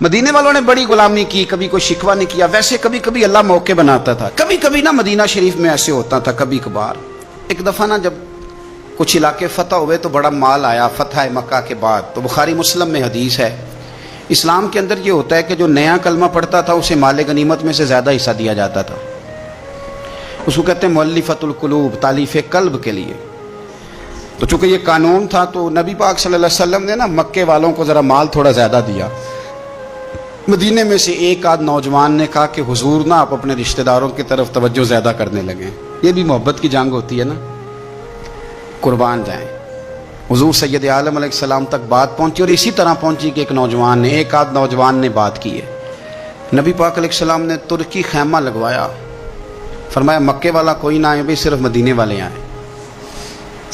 مدینے والوں نے بڑی غلامی کی، کبھی کوئی شکوہ نہیں کیا. ویسے کبھی کبھی اللہ موقع بناتا تھا. کبھی کبھی نا مدینہ شریف میں ایسے ہوتا تھا. کبھی کبھار ایک دفعہ نا جب کچھ علاقے فتح ہوئے تو بڑا مال آیا فتح مکہ کے بعد. تو بخاری مسلم میں حدیث ہے. اسلام کے اندر یہ ہوتا ہے کہ جو نیا کلمہ پڑھتا تھا اسے مال غنیمت میں سے زیادہ حصہ دیا جاتا تھا. اس کو کہتے ہیں مؤلفۃ القلوب، تالیف قلب کے لیے. تو چونکہ یہ قانون تھا تو نبی پاک صلی اللہ علیہ وسلم نے نا مکے والوں کو ذرا مال تھوڑا زیادہ دیا. مدینے میں سے ایک آدھ نوجوان نے کہا کہ حضور نا آپ اپنے رشتہ داروں کی طرف توجہ زیادہ کرنے لگے. یہ بھی محبت کی جنگ ہوتی ہے نا، قربان جائیں. حضور سید عالم علیہ السلام تک بات پہنچی اور اسی طرح پہنچی کہ ایک آدھ نوجوان نے بات کی ہے. نبی پاک علیہ السلام نے ترکی خیمہ لگوایا. فرمایا مکے والا کوئی نہ آئے بھائی، صرف مدینے والے آئیں.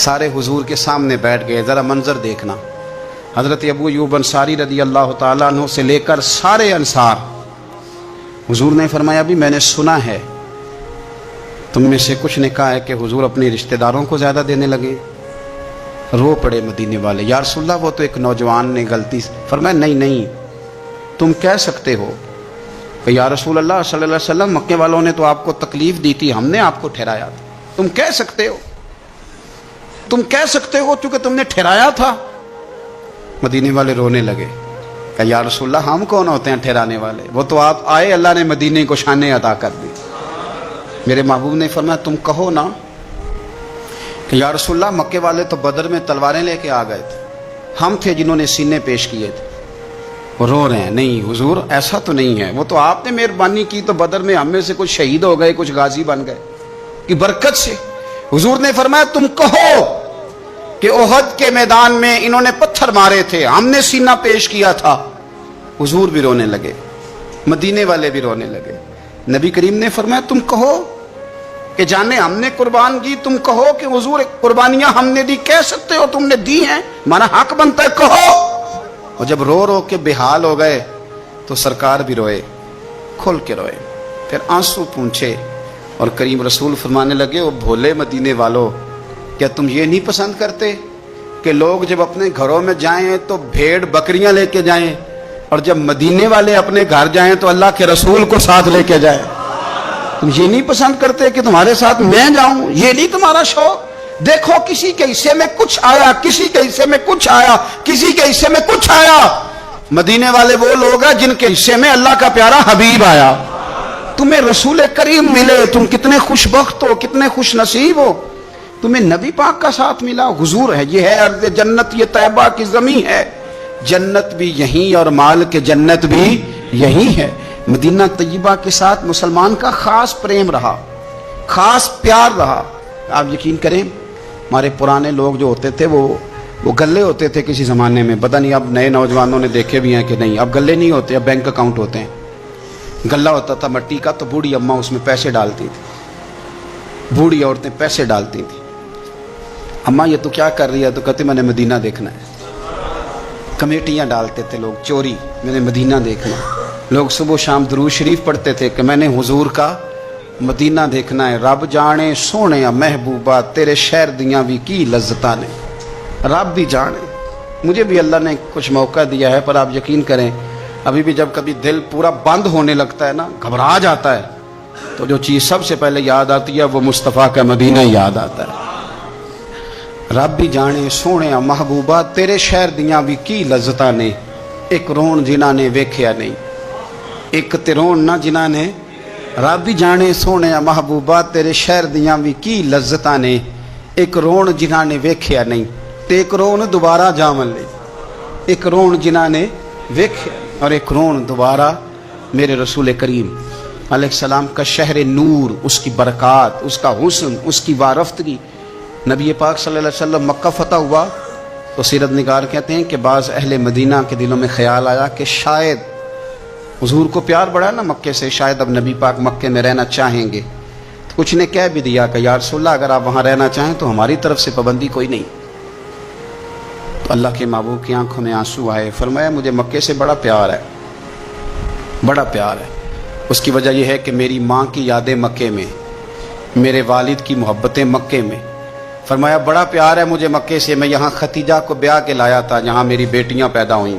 سارے حضور کے سامنے بیٹھ گئے. ذرا منظر دیکھنا، حضرت ابو ایوب انصاری رضی اللہ تعالیٰ عنہ سے لے کر سارے انصار. حضور نے فرمایا بھی میں نے سنا ہے تم میں سے کچھ نے کہا ہے کہ حضور اپنے رشتہ داروں کو زیادہ دینے لگے. رو پڑے مدینے والے، یا رسول اللہ وہ تو ایک نوجوان نے غلطی. فرمایا نہیں تم کہہ سکتے ہو کہ یا رسول اللہ صلی اللہ علیہ وسلم مکے والوں نے تو آپ کو تکلیف دی تھی، ہم نے آپ کو ٹھہرایا تھا. تم کہہ سکتے ہو چونکہ تم نے ٹھہرایا تھا. مدینے والے رونے لگے کہ یا رسول اللہ ہم کون ہوتے ہیں ٹھہرانے والے، وہ تو آپ آئے اللہ نے مدینے کو شانیں عطا کر دی. میرے محبوب نے فرمایا تم کہو نا کہ یا رسول اللہ مکے والے تو بدر میں تلواریں لے کے آ گئے تھے، ہم تھے جنہوں نے سینے پیش کیے تھے. وہ رو رہے ہیں، نہیں حضور ایسا تو نہیں ہے، وہ تو آپ نے مہربانی کی تو بدر میں ہم میں سے کچھ شہید ہو گئے، کچھ غازی بن گئے کی برکت سے. حضور نے فرمایا تم کہو کہ احد کے میدان میں انہوں نے پتھر مارے تھے، ہم نے سینہ پیش کیا تھا. حضور بھی رونے لگے، مدینے والے بھی رونے لگے. نبی کریم نے فرمایا تم کہو کہ جانے ہم نے قربان کی، تم کہو کہ حضور قربانیاں ہم نے دی. کہہ سکتے ہو تم نے دی ہیں، ہمارا حق بنتا ہے، کہو. اور جب رو کے بےحال ہو گئے تو سرکار بھی روئے، کھل کے روئے، پھر آنسو پونچھے اور کریم رسول فرمانے لگے او بھولے مدینے والو، کیا تم یہ نہیں پسند کرتے کہ لوگ جب اپنے گھروں میں جائیں تو بھیڑ بکریاں لے کے جائیں، اور جب مدینے والے اپنے گھر جائیں تو اللہ کے رسول کو ساتھ لے کے جائیں؟ تم یہ نہیں پسند کرتے کہ تمہارے ساتھ میں جاؤں؟ یہ نہیں تمہارا شوق؟ دیکھو کسی کے حصے میں کچھ آیا، کسی کے حصے میں کچھ آیا، کسی کے حصے میں کچھ آیا. مدینے والے وہ لوگ ہیں جن کے حصے میں اللہ کا پیارا حبیب آیا. تمہیں رسول کریم ملے، تم کتنے خوش بخت ہو، کتنے خوش نصیب ہو. تمہیں نبی پاک کا ساتھ ملا. حضور ہے، یہ ہے ارض جنت، یہ طیبہ کی زمین ہے. جنت بھی یہیں اور مال کے جنت بھی یہیں ہے. مدینہ طیبہ کے ساتھ مسلمان کا خاص پریم رہا، خاص پیار رہا. آپ یقین کریں ہمارے پرانے لوگ جو ہوتے تھے وہ گلے ہوتے تھے کسی زمانے میں. پتہ نہیں اب نئے نوجوانوں نے دیکھے بھی ہیں کہ نہیں، اب گلے نہیں ہوتے، اب بینک اکاؤنٹ ہوتے ہیں. گلہ ہوتا تھا مٹی کا، تو بوڑھی اماں اس میں پیسے ڈالتی تھی، بوڑھی عورتیں پیسے ڈالتی تھیں. اماں یہ تو کیا کر رہی ہے؟ تو کہتے میں نے مدینہ دیکھنا ہے. کمیٹیاں ڈالتے تھے لوگ چوری، میں نے مدینہ دیکھنا. لوگ صبح شام درود شریف پڑھتے تھے کہ میں نے حضور کا مدینہ دیکھنا ہے. رب جانے سونے محبوبہ تیرے شہر دیاں بھی کی لذتاں نے. رب بھی جانے، مجھے بھی اللہ نے کچھ موقع دیا ہے، پر آپ یقین کریں ابھی بھی جب کبھی دل پورا بند ہونے لگتا ہے نا، گھبرا جاتا ہے، تو جو چیز سب سے پہلے یاد آتی ہے وہ مصطفیٰ کا مدینہ یاد آتا ہے. رب بھی جانے سونے محبوبہ تیرے شہر دیاں بھی کی لذتاں نے. ایک رون جنہاں نے ویکھیا نہیں، ایک تے رون نہ جنہاں نے. رب بھی جانے سونے محبوبہ تیرے شہر دیاں بھی کی لذتاں نے. ایک رون جنہاں نے ویکھیا نہیں تے ایک رون دوبارہ جاون لے. ایک رون جنہاں نے ویکھیا اور ایک رون دوبارہ. میرے رسول کریم علیہ السلام کا شہر نور، اس کی برکات، اس کا حسن، اس کی وارفتگی. نبی پاک صلی اللہ علیہ وسلم مکہ فتح ہوا تو سیرت نگار کہتے ہیں کہ بعض اہل مدینہ کے دلوں میں خیال آیا کہ شاید حضور کو پیار بڑھا نا مکے سے، شاید اب نبی پاک مکے میں رہنا چاہیں گے. تو کچھ نے کہہ بھی دیا کہ یا رسول اللہ اگر آپ وہاں رہنا چاہیں تو ہماری طرف سے پابندی کوئی نہیں. تو اللہ کے محبوب کی آنکھوں میں آنسو آئے. فرمایا مجھے مکے سے بڑا پیار ہے، بڑا پیار ہے. اس کی وجہ یہ ہے کہ میری ماں کی یادیں مکے میں، میرے والد کی محبتیں مکے میں. فرمایا بڑا پیار ہے مجھے مکے سے، میں یہاں ختیجہ کو بیاہ کے لایا تھا، جہاں میری بیٹیاں پیدا ہوئیں.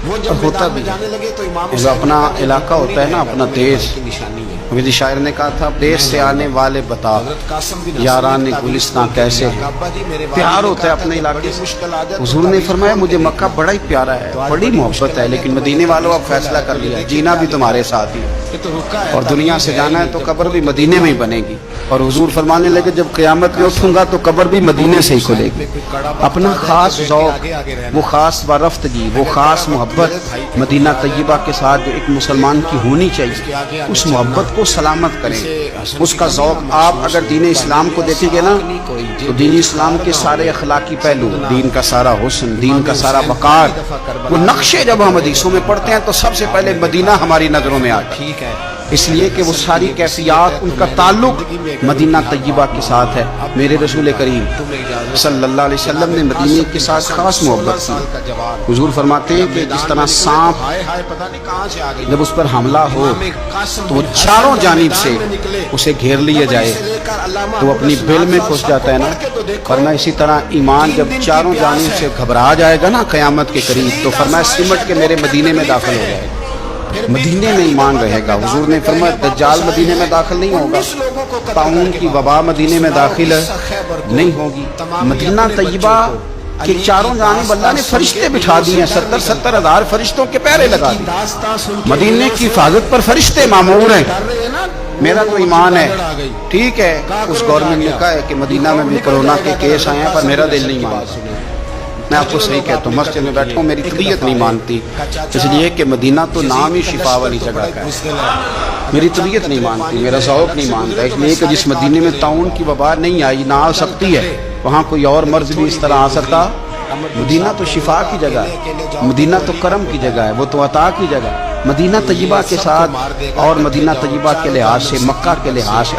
وہ اور جب ہوتا میدان بھی میں جانے لگے تو امام جو اپنا علاقہ ہوتا ہے نا، اپنا دیش، کی نشانی ہے۔ کسی شاعر نے کہا تھا دیش سے آنے والے بتا حضرت قاسم بن یاران گلستان کیسے ہیں، پیار ہوتا ہے اپنے علاقے سے۔ حضور نے فرمایا مجھے مکہ بڑا ہی پیارا ہے، بڑی محبت ہے، لیکن مدینے والوں اب فیصلہ کر لیا جینا بھی تمہارے ساتھ ہی، اور دنیا سے جانا ہے تو قبر بھی مدینے میں ہی بنے گی۔ اور حضور فرمانے لگے جب قیامت میں اٹھوں گا تو قبر بھی مدینے سے ہی کھلے گی۔ اپنا خاص ذوق، وہ خاص وارفتگی، وہ خاص محبت مدینہ طیبہ کے ساتھ جو ایک مسلمان کی ہونی چاہیے، اس محبت کو سلامت کریں، اس کا ذوق۔ آپ اگر دین اسلام کو دیکھیں گے نا تو دین اسلام کے سارے اخلاقی پہلو، دین کا سارا حسن، دین کا سارا وقار، وہ نقشے جب ہم حدیثوں میں پڑھتے ہیں تو سب سے پہلے مدینہ ہماری نظروں میں آتا ہے، اس لیے کہ وہ ساری کیفیات، ان کا تعلق مدینہ طیبہ کے ساتھ ہے۔ میرے رسول کریم صلی اللہ علیہ وسلم نے مدینہ کے ساتھ خاص محبت کی۔ حضور فرماتے ہیں کہ جس طرح سانپ جب اس پر حملہ ہو تو وہ چاروں جانب سے اسے گھیر لیا جائے تو وہ اپنی بل میں گھس جاتا ہے نا، فرمایا اسی طرح ایمان جب چاروں جانب سے گھبرا جائے گا نا قیامت کے قریب تو فرمایا سمٹ کے میرے مدینے میں داخل ہو جائے گا، مدینے میں ایمان رہے گا۔ حضور نے فرمایا دجال مدینے میں داخل نہیں ہوگا، طاعون کی وبا مدینے میں داخل نہیں ہوگی۔ مدینہ طیبہ کہ چاروں جانب اللہ نے فرشتے بٹھا دیے ہیں، 70 ہزار فرشتوں کے پہرے لگا دیے۔ مدینے کی حفاظت پر فرشتے مامور ہیں۔ میرا تو ایمان ہے، ٹھیک ہے اس گورنمنٹ نے کہا ہے کہ مدینہ میں بھی کرونا کے کیس آئے ہیں، پر میرا دل نہیں مانتا۔ میں آپ کو صحیح کہتا ہوں، مسجد میں بیٹھا ہوں میری طبیعت نہیں مانتی، اس لیے کہ مدینہ تو نام ہی شفا والی جگہ کا ہے، میری طبیعت نہیں مانتی، میرا ذوق نہیں مانتا، اس لیے کہ جس مدینے میں طاعون کی وبا نہیں آئی، نہ آ سکتی ہے، وہاں کوئی اور مرض بھی اس طرح آ سکتا۔ مدینہ تو شفا کی جگہ ہے، مدینہ تو کرم کی جگہ ہے، وہ تو عطا کی جگہ ہے۔ مدینہ طیبہ کے ساتھ اور مدینہ طیبہ کے لحاظ سے، مکہ کے لحاظ سے